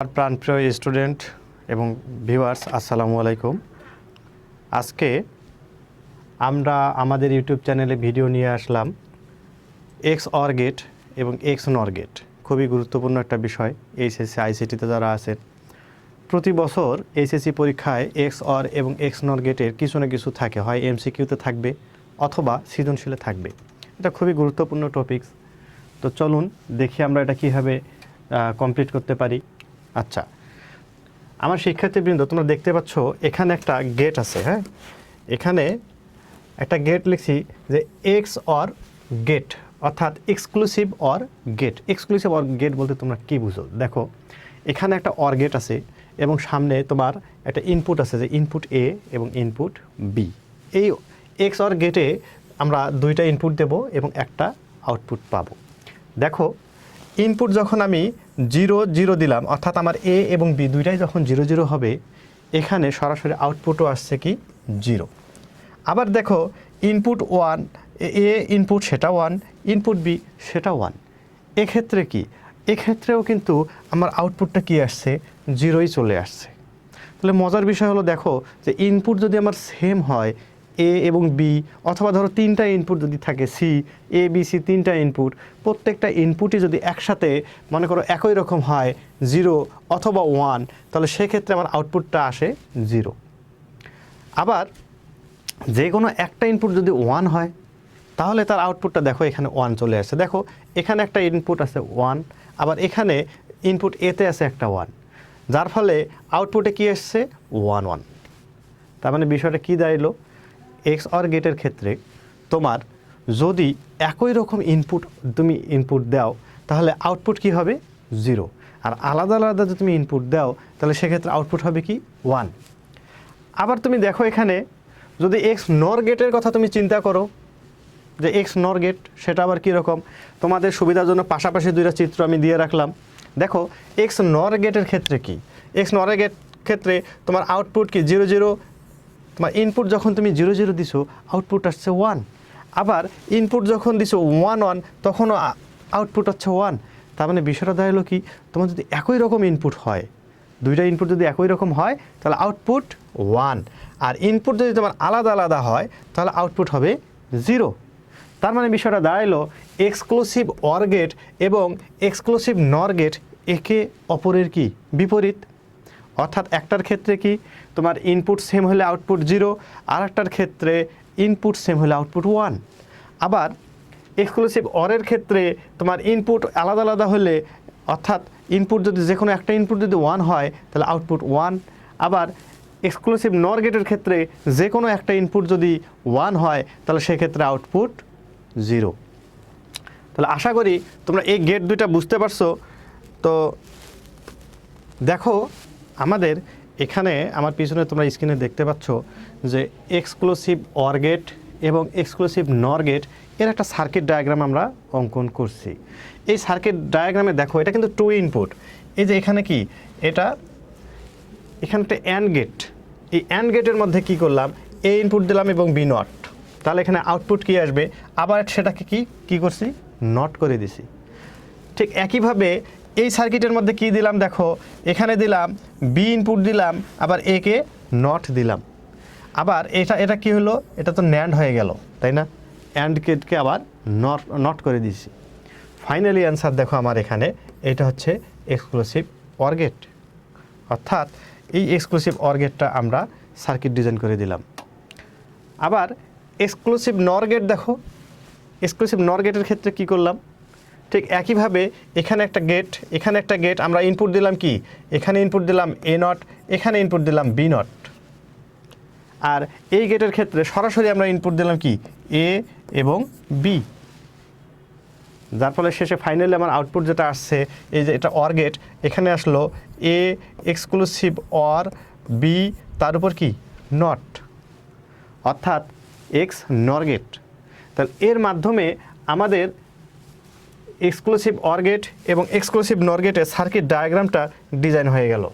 আমার প্রাণপ্রিয় স্টুডেন্ট এবং ভিউয়ার্স আসসালামু আলাইকুম। আজকে আমরা আমাদের ইউটিউব চ্যানেলে ভিডিও নিয়ে আসলাম এক্স অর গেট এবং এক্স নর গেট। খুবই গুরুত্বপূর্ণ একটা বিষয় এইচএসসি আইসিটিতে যারা আছেন। প্রতি বছর এইচএসসি পরীক্ষায় এক্স অর এবং এক্স নর গেটের কিছু না কিছু থাকে, হয় এমসিকিউতে থাকবে অথবা সৃজনশীলে থাকবে। এটা খুবই গুরুত্বপূর্ণ টপিকস। তো চলুন দেখি আমরা এটা কীভাবে কমপ্লিট করতে পারি। আচ্ছা, আমার শিক্ষার্থীবৃন্দ, তোমরা দেখতে পাচ্ছ এখানে একটা গেট আছে। হ্যাঁ, এখানে একটা গেট লিখছি যে এক্স অর গেট, অর্থাৎ exclusive or gate. Exclusive or gate বলতে তোমরা কী বুঝো? দেখো, এখানে একটা অর গেট আছে এবং সামনে তোমার একটা ইনপুট আছে, যে ইনপুট এ এবং ইনপুট বি। এই এক্স অর গেটে আমরা দুইটা ইনপুট দেব এবং একটা আউটপুট পাবো। দেখো, ইনপুট যখন আমি 0 0 দিলাম, অর্থাৎ আমার এ এবং বি দুইটাই যখন 0 0 হবে, এখানে সরাসরি আউটপুটও আসছে কি 0। আবার দেখো, ইনপুট 1, এ ইনপুট সেটা 1, ইনপুট বি সেটা 1। এক্ষেত্রে কি, এক্ষেত্রেও কিন্তু আমার আউটপুটটা কি আসছে, 0ই চলে আসছে। তাহলে মজার বিষয় হলো, দেখো যে ইনপুট যদি আমার সেম হয় এ এবং বি, অথবা ধরো তিনটা ইনপুট যদি থাকে সি, এ বি সি, তিনটা ইনপুট, প্রত্যেকটা ইনপুটই যদি একসাথে মনে করো একই রকম হয় 0 অথবা 1, তাহলে সেক্ষেত্রে আমার আউটপুটটা আসে 0। আবার যে কোনো একটা ইনপুট যদি 1 হয়, তাহলে তার আউটপুটটা দেখো এখানে 1 চলে আসছে। দেখো, এখানে একটা ইনপুট আছে 1, আবার এখানে ইনপুট এতে আছে একটা 1, যার ফলে আউটপুটে কি আসছে 1 1। তার মানে বিষয়টা কী দাঁড়ালো, এক্স অর গেটের ক্ষেত্রে তোমার যদি একই রকম তুমি ইনপুট দাও, তাহলে আউটপুট কি হবে 0। আর আলাদা আলাদা যদি তুমি ইনপুট দাও, তাহলে সেক্ষেত্রে আউটপুট হবে কি 1। আবার তুমি দেখো, এখানে যদি এক্স নর গেটের কথা তুমি চিন্তা করো, যে এক্স নর গেট সেটা আবার কীরকম, তোমাদের সুবিধার জন্য পাশাপাশি দুইটা চিত্র আমি দিয়ে রাখলাম। দেখো, এক্স নর গেটের ক্ষেত্রে কি, এক্স নর গেট ক্ষেত্রে তোমার আউটপুট কি 0 0। তোমার ইনপুট যখন তুমি 0 0 দিছো, আউটপুট আসছে 1। আবার ইনপুট যখন দিছো 1 1, তখনও আউটপুট হচ্ছে 1। তার মানে বিষয়টা দাঁড়ালো কি, তোমার যদি একই রকম ইনপুট হয়, দুইটা ইনপুট যদি একই রকম হয়, তাহলে আউটপুট 1। আর ইনপুট যদি তোমার আলাদা আলাদা হয়, তাহলে আউটপুট হবে 0। তার মানে বিষয়টা দাঁড়ালো এক্সক্লুসিভ অর গেট এবং এক্সক্লুসিভ নর গেট একে অপরের কি বিপরীত। অর্থাৎ একটার ক্ষেত্রে কি তোমার ইনপুট সেম হলে আউটপুট 0, আর একটার ক্ষেত্রে ইনপুট সেম হলে আউটপুট 1। আবার এক্সক্লুসিভ অরের ক্ষেত্রে তোমার ইনপুট আলাদা আলাদা হলে, অর্থাৎ ইনপুট যদি যে কোনো একটা ইনপুট যদি 1 হয়, তাহলে আউটপুট 1। আবার এক্সক্লুসিভ নর গেটের ক্ষেত্রে যে কোনো একটা ইনপুট যদি 1 হয়, তাহলে সেক্ষেত্রে আউটপুট 0। তাহলে আশা করি তোমরা এই গেট দুইটা বুঝতে পারছো। তো দেখো, আমাদের এখানে আমার পিছনে তোমরা স্ক্রিনে দেখতে পাচ্ছ যে এক্সক্লুসিভ অর গেট এবং এক্সক্লুসিভ নর গেট এর একটা সার্কিট ডায়াগ্রাম আমরা অঙ্কন করছি। এই সার্কিট ডায়াগ্রামে দেখো, এটা কিন্তু 2 ইনপুট। এই যে এখানে কি, এখানে একটা অ্যান্ড গেট। এই অ্যান্ড গেটের মধ্যে কি করলাম, এ ইনপুট দিলাম এবং বি নট, তাহলে এখানে আউটপুট কি আসবে, আবার সেটাকে কি করছি, নট করে দিছি। ঠিক একইভাবে এই সার্কিটের মধ্যে কি দিলাম, দেখো এখানে দিলাম বি ইনপুট দিলাম, আবার এ কে নট দিলাম। আবার এটা কি হলো, এটা তো ন্যান্ড হয়ে গেল, তাই না? অ্যান্ড গেটকে আবার নট করে দিছি। ফাইনালি অ্যান্সার দেখো আমার এখানে, এটা হচ্ছে এক্সক্লুসিভ অর গেট। অর্থাৎ এই এক্সক্লুসিভ অর গেটটা আমরা সার্কিট ডিজাইন করে দিলাম। আবার এক্সক্লুসিভ নর গেট দেখো, এক্সক্লুসিভ নর গেটের ক্ষেত্রে কি করলাম, ঠিক একইভাবে এখানে একটা গেট, এখানে একটা গেট, আমরা ইনপুট দিলাম কি, এখানে ইনপুট দিলাম এ নট, এখানে ইনপুট দিলাম বি নট। আর এই গেটের ক্ষেত্রে সরাসরি আমরা ইনপুট দিলাম কি, এ এবং বি, যার ফলে শেষে ফাইনালি আমার আউটপুট যেটা আসছে, এই যে এটা অর গেট, এখানে আসলো এ এক্সক্লুসিভ অর বি, তার উপর কি নট, অর্থাৎ এক্স নর গেট। তাহলে এর মাধ্যমে আমাদের এক্সক্লুসিভ অর গেট এবং এক্সক্লুসিভ নর গেটের সার্কিট ডায়াগ্রামটা ডিজাইন হয়ে গেল।